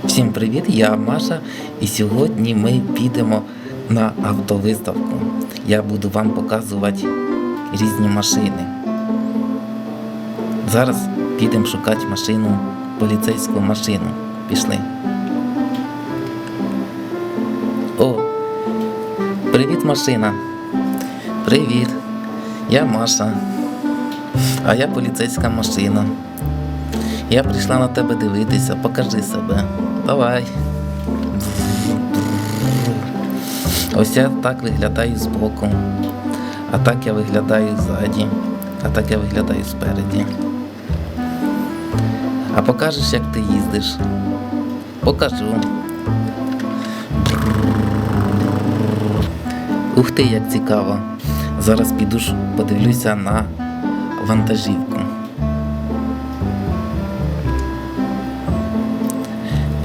Всім привіт, я Маша, і сьогодні ми підемо на автовиставку. Я буду вам показувати різні машини. Зараз підемо шукати машину, поліцейську машину. Пішли. О, привіт, машина. Привіт, я Маша, а я поліцейська машина. Я прийшла на тебе дивитися, покажи себе. Давай. Ось я так виглядаю збоку, а так я виглядаю ззаді, а так я виглядаю спереді. А покажеш, як ти їздиш? Покажу. Ух ти, як цікаво. Зараз піду подивлюся на вантажівку.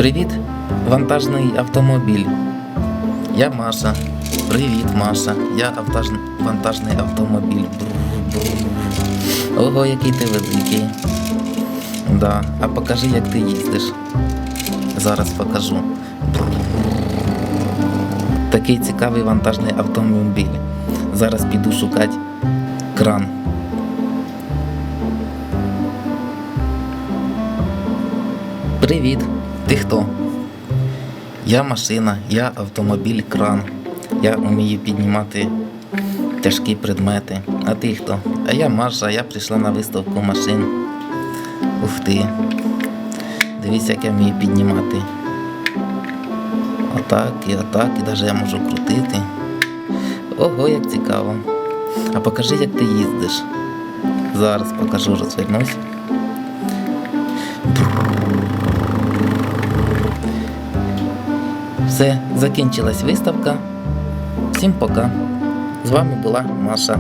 Привіт, вантажний автомобіль. Я Маша. Привіт, Маша. Я вантажний автомобіль. Ого, який ти великий. Да. А покажи, як ти їздиш. Зараз покажу. Такий цікавий вантажний автомобіль. Зараз піду шукати кран. Привіт. Ти хто? Я машина, я автомобіль-кран. Я вмію піднімати тяжкі предмети. А ти хто? А я Маша, я прийшла на виставку машин. Ух ти. Дивись, як я вмію піднімати. Отак, і навіть я можу крутити. Ого, як цікаво. А покажи, як ти їздиш. Зараз покажу, розвернусь. Все, закінчилась виставка. Всім пока. З вами була Маша.